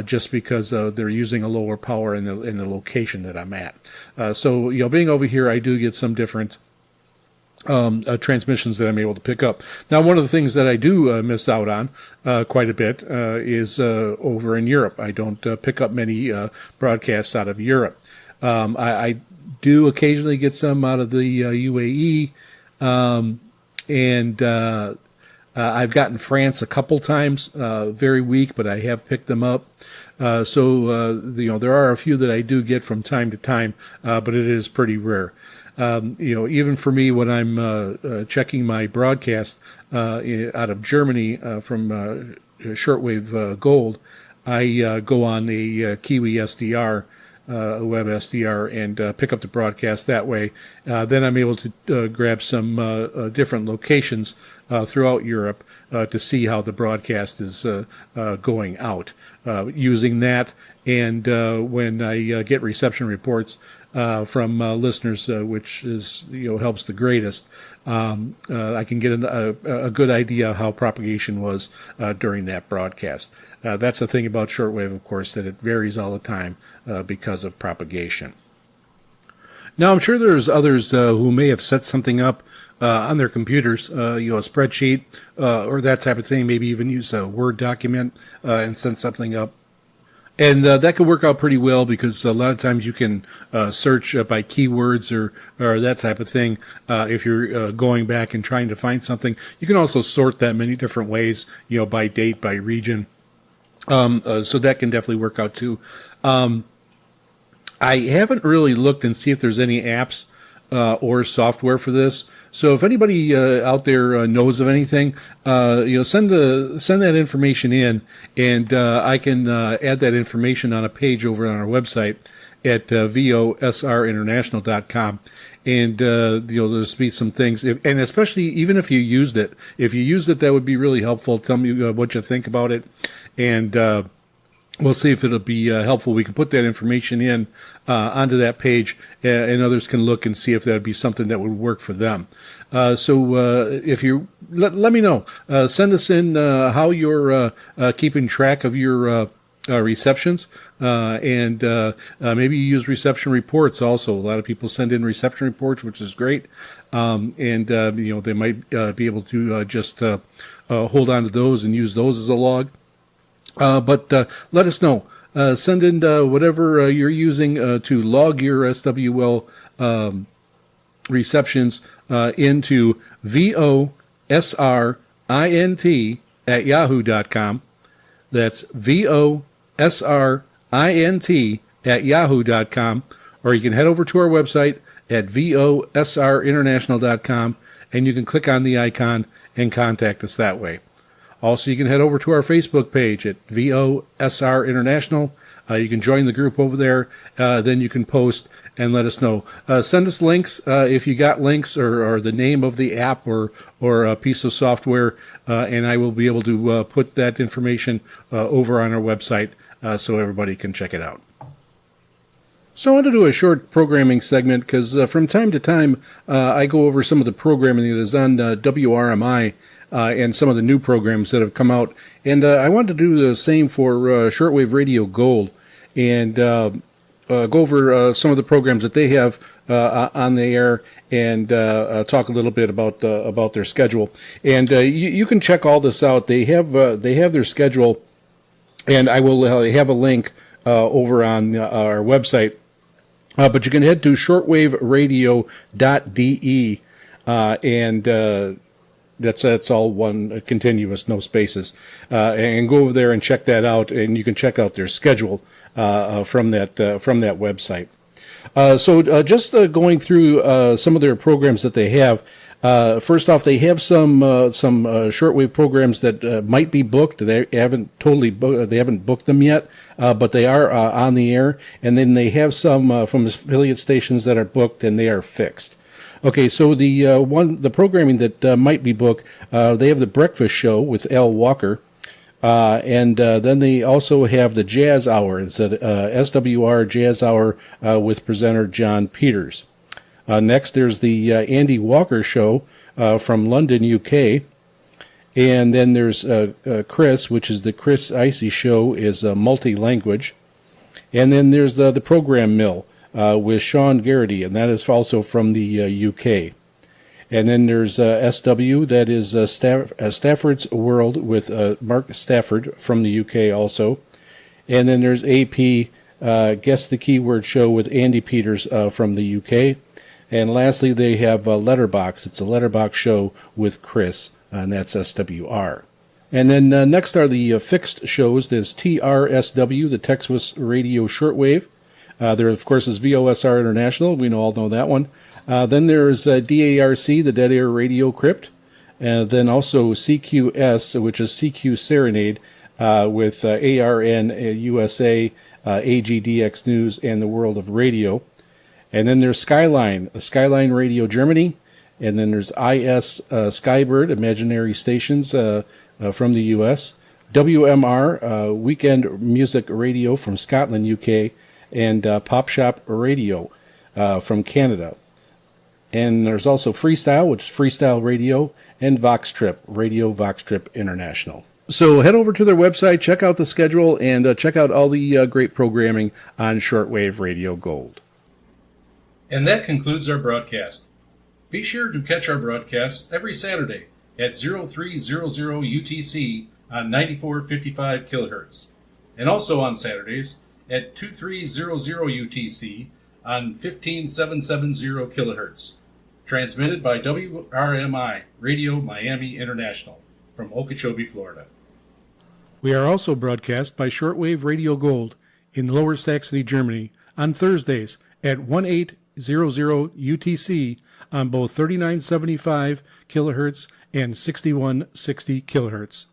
Just because they're using a lower power in the location that I'm at. So being over here, I do get some different transmissions that I'm able to pick up. Now, one of the things that I do miss out on quite a bit is over in Europe. I don't pick up many broadcasts out of Europe. I do occasionally get some out of the UAE, and I've gotten France a couple times, very weak, but I have picked them up. So there are a few that I do get from time to time, but it is pretty rare. Even for me, when I'm checking my broadcast out of Germany from shortwave gold, I go on a Kiwi SDR, web SDR, and pick up the broadcast that way. Then I'm able to grab some different locations throughout Europe to see how the broadcast is going out. Using that, and when I get reception reports from listeners, which is helps the greatest, I can get a good idea how propagation was during that broadcast. That's the thing about shortwave, of course, that it varies all the time because of propagation. Now, I'm sure there's others who may have set something up on their computers, a spreadsheet or that type of thing, maybe even use a Word document and send something up. And that could work out pretty well because a lot of times you can search by keywords or that type of thing if you're going back and trying to find something. You can also sort that many different ways, by date, by region. So that can definitely work out too. I haven't really looked and see if there's any apps or software for this. So if anybody out there knows of anything, send that information in, and I can add that information on a page over on our website at VOSRinternational.com. And there's be some things, and especially even if you used it, that would be really helpful. Tell me what you think about it, and we'll see if it'll be helpful. We can put that information in onto that page, and others can look and see if that would be something that would work for them. So if you let me know, send us in how you're keeping track of your receptions, and maybe you use reception reports also. A lot of people send in reception reports, which is great, and they might be able to just hold on to those and use those as a log. But let us know. Send in whatever you're using to log your SWL receptions into VOSRINT@yahoo.com. That's VOSRINT@yahoo.com. Or you can head over to our website at VOSRinternational.com, and you can click on the icon and contact us that way. Also, you can head over to our Facebook page at VOSR International. You can join the group over there. Then you can post and let us know. Send us links if you got links or the name of the app or a piece of software, and I will be able to put that information over on our website so everybody can check it out. So I want to do a short programming segment because from time to time I go over some of the programming that is on WRMI and some of the new programs that have come out. And I wanted to do the same for Shortwave Radio Gold and go over some of the programs that they have on the air and talk a little bit about their schedule. And you can check all this out. They have their schedule, and I will have a link over on our website. But you can head to shortwaveradio.de, and that's all one continuous, no spaces, and go over there and check that out, and you can check out their schedule from that website. So just going through some of their programs that they have. First off, they have some shortwave programs that might be booked. They haven't booked them yet, but they are on the air. And then they have some from affiliate stations that are booked and they are fixed. Okay, so the programming that might be booked, they have the Breakfast Show with Al Walker, and then they also have the Jazz Hour. It's a SWR Jazz Hour with presenter John Peters. Next, there's the Andy Walker Show from London, UK. And then there's Chris, which is the Chris Icy Show, is multi-language. And then there's the Program Mill with Sean Garrity, and that is also from the UK. And then there's SW, that is Stafford's World with Mark Stafford from the UK also. And then there's AP, Guess the Keyword Show with Andy Peters from the UK. And lastly, they have Letterbox. It's a Letterbox show with Chris, and that's SWR. And then next are the fixed shows. There's TRSW, the Texas Radio Shortwave. There, of course, is VOSR International. We all know that one. Then there's DARC, the Dead Air Radio Crypt. And then also CQS, which is CQ Serenade, with ARN USA, AGDX News, and the World of Radio. And then there's Skyline Radio Germany. And then there's IS Skybird, Imaginary Stations from the U.S. WMR, Weekend Music Radio from Scotland, UK. And Pop Shop Radio from Canada. And there's also Freestyle, which is Freestyle Radio. And Vox Trip, Radio Vox Trip International. So head over to their website, check out the schedule, and check out all the great programming on Shortwave Radio Gold. And that concludes our broadcast. Be sure to catch our broadcasts every Saturday at 0300 UTC on 9455 kHz, and also on Saturdays at 2300 UTC on 15770 kHz, transmitted by WRMI Radio Miami International from Okeechobee, Florida. We are also broadcast by Shortwave Radio Gold in Lower Saxony, Germany on Thursdays at 1800 UTC on both 3975 kHz and 6160 kHz.